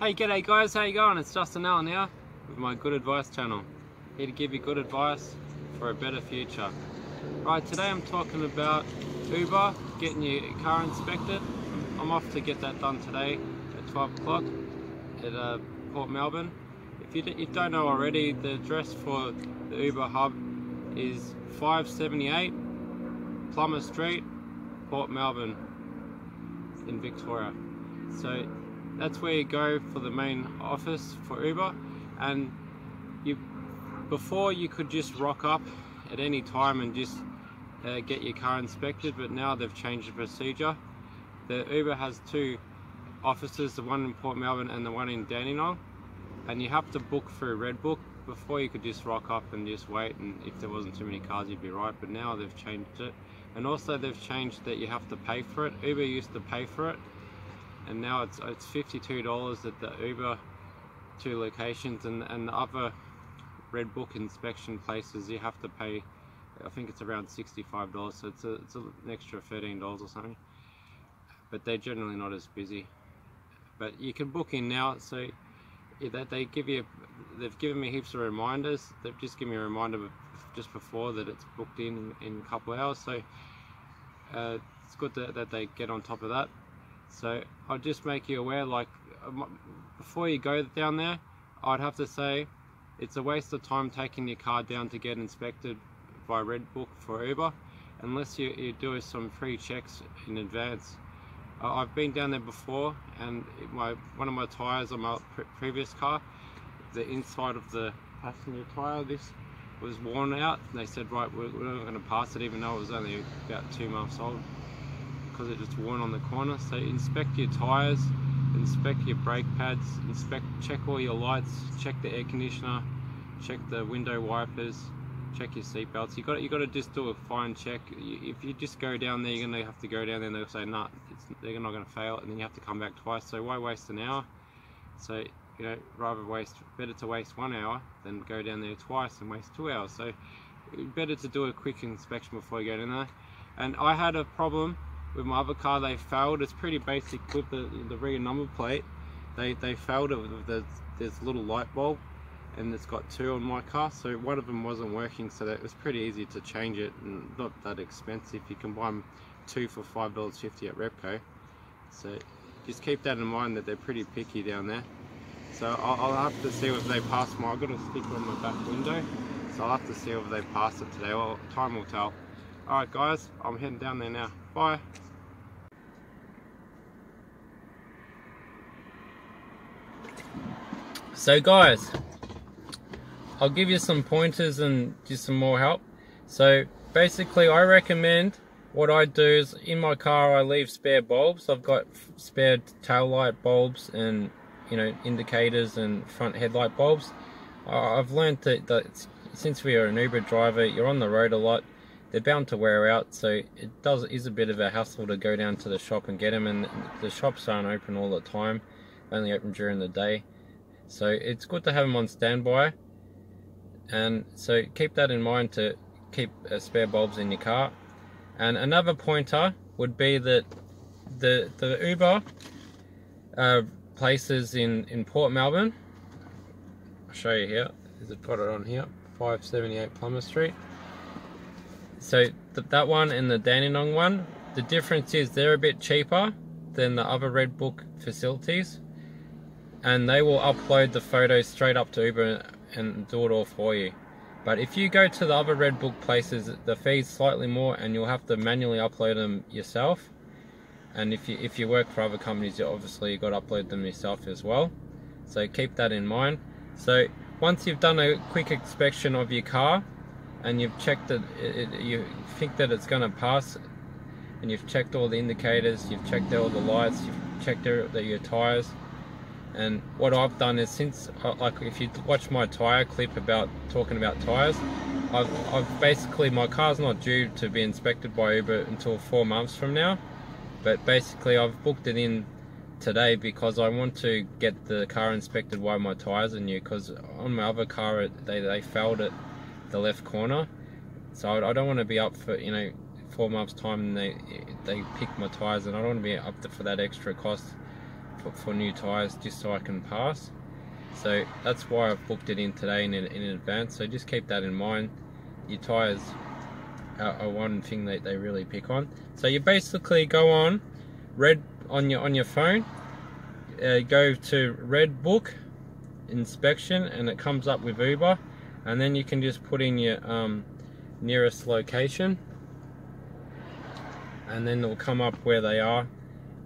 Hey, g'day guys, how you going? It's Justin Allen here with my Good Advice channel. Here to give you good advice for a better future. Right, today I'm talking about Uber, getting your car inspected. I'm off to get that done today at 12 o'clock at Port Melbourne. If you don't know already, the address for the Uber hub is 578 Plummer Street, Port Melbourne in Victoria. So that's where you go for the main office for Uber, and before you could just rock up at any time and just get your car inspected, but now they've changed the procedure. The Uber has two offices, the one in Port Melbourne and the one in Dandenong, and you have to book through Redbook. Before you could just rock up and just wait, and if there wasn't too many cars you'd be right, but now they've changed it. And also they've changed that you have to pay for it. Uber used to pay for it, and now it's $52 at the Uber two locations, and the other Redbook inspection places you have to pay, I think it's around $65, so it's an extra $13 or something. But they're generally not as busy. But you can book in now, so they've given me heaps of reminders. They've just given me a reminder just before that it's booked in a couple of hours, so it's good that they get on top of that. So I'll just make you aware, like, before you go down there, I'd have to say it's a waste of time taking your car down to get inspected by Redbook for Uber, unless you do some free checks in advance. I've been down there before, and one of my tyres on my previous car, the inside of the passenger tyre, this was worn out, and they said, right, we're not going to pass it, even though it was only about 2 months old, because it just worn on the corner. So inspect your tyres, inspect your brake pads, check all your lights, check the air conditioner, check the window wipers, check your seat belts. You got to just do a fine check. If you just go down there, you're going to have to go down there and they'll say, nah, they're not going to fail, and then you have to come back twice. So why waste an hour? So, you know, better to waste 1 hour than go down there twice and waste 2 hours. So better to do a quick inspection before you go in there. And I had a problem with my other car. They failed. It's pretty basic with the rear number plate. They failed it with this little light bulb, and it's got two on my car, so one of them wasn't working, so that it was pretty easy to change it, and not that expensive. You can buy them two for $5.50 at Repco. So just keep that in mind, that they're pretty picky down there. So I'll have to see if they pass I've got a sticker on my back window, so I'll have to see if they pass it today. Well, time will tell. Alright guys, I'm heading down there now. Bye. So guys, I'll give you some pointers and just some more help. So basically, I recommend, what I do is, in my car I leave spare bulbs. I've got spare tail light bulbs and, you know, indicators and front headlight bulbs. I've learned that since we are an Uber driver, you're on the road a lot, they're bound to wear out, so it is a bit of a hassle to go down to the shop and get them, and the shops aren't open all the time, only open during the day. So it's good to have them on standby, and so keep that in mind, to keep spare bulbs in your car. And another pointer would be that the Uber places in Port Melbourne, I'll show you here, I've got it on here, 578 Plummer Street. So that one and the Dandenong one, the difference is they're a bit cheaper than the other Redbook facilities, and they will upload the photos straight up to Uber and do it all for you. But if you go to the other Redbook places, the fee's slightly more, and you'll have to manually upload them yourself. And if you work for other companies, obviously you've got to upload them yourself as well. So keep that in mind. So once you've done a quick inspection of your car, and you've checked that you think that it's going to pass, and you've checked all the indicators, you've checked all the lights, you've checked your tyres. And what I've done is, since, like, if you watch my tyre clip about talking about tyres, I've basically, my car's not due to be inspected by Uber until 4 months from now, but basically I've booked it in today because I want to get the car inspected while my tyres are new, because on my other car they failed at the left corner, so I don't want to be up for, you know, 4 months time and they pick my tyres, and I don't want to be up for that extra cost for new tyres, just so I can pass. So that's why I've booked it in today in advance. So just keep that in mind. Your tyres are one thing that they really pick on. So you basically go on red on your phone, go to red book inspection, and it comes up with Uber, and then you can just put in your nearest location, and then it'll come up where they are.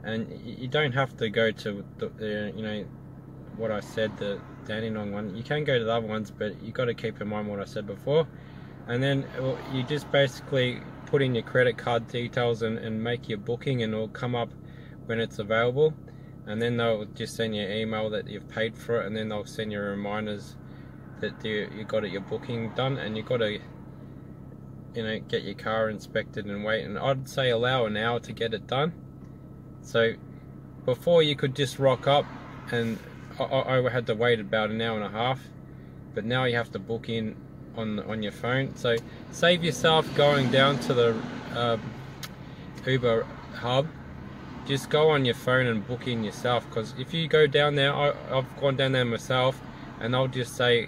And you don't have to go to the you know, what I said, the Dandenong one. You can go to the other ones, but you got to keep in mind what I said before. And then you just basically put in your credit card details and make your booking, and it'll come up when it's available. And then they'll just send you an email that you've paid for it, and then they'll send you reminders that you got your booking done. And you got to, you know, get your car inspected and wait. And I'd say allow an hour to get it done. So before you could just rock up, and I had to wait about an hour and a half, but now you have to book in on your phone. So save yourself going down to the Uber hub. Just go on your phone and book in yourself, because if you go down there, I've gone down there myself, and I'll just say,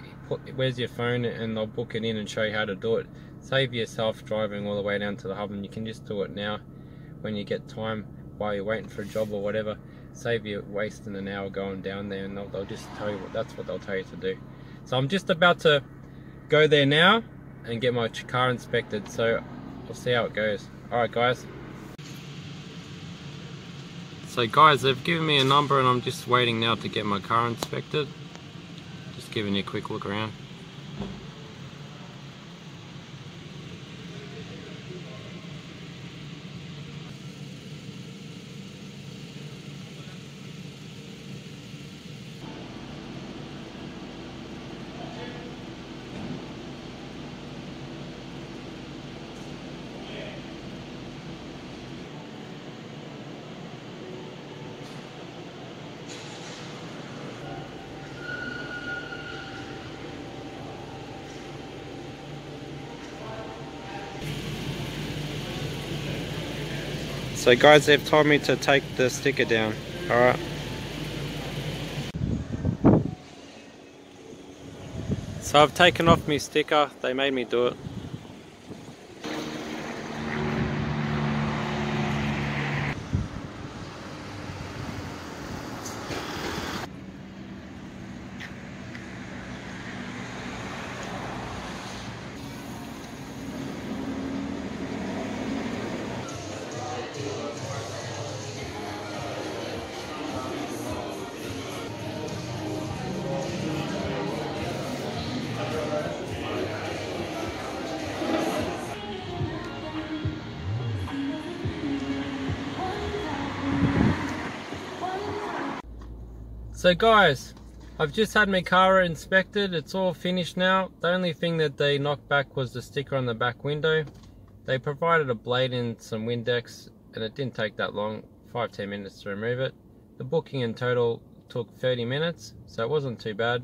where's your phone, and they'll book it in and show you how to do it. Save yourself driving all the way down to the hub, and you can just do it now when you get time while you're waiting for a job or whatever. Save you wasting an hour going down there, and they'll just tell you that's what they'll tell you to do. So I'm just about to go there now and get my car inspected, so we'll see how it goes. Alright guys. So guys, they've given me a number, and I'm just waiting now to get my car inspected. Just giving you a quick look around. So guys, they've told me to take the sticker down. Alright. So I've taken off my sticker, they made me do it. So guys, I've just had my car inspected. It's all finished now. The only thing that they knocked back was the sticker on the back window. They provided a blade and some Windex, and it didn't take that long, 5-10 minutes to remove it. The booking in total took 30 minutes, so it wasn't too bad.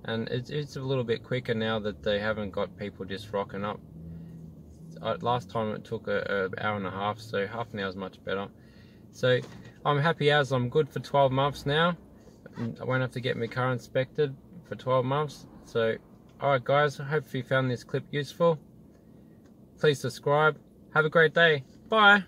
And it's a little bit quicker now that they haven't got people just rocking up. Last time it took an hour and a half, so half an hour is much better. So I'm happy as I'm good for 12 months now. I won't have to get my car inspected for 12 months. So alright guys, I hope you found this clip useful. Please subscribe. Have a great day. Bye.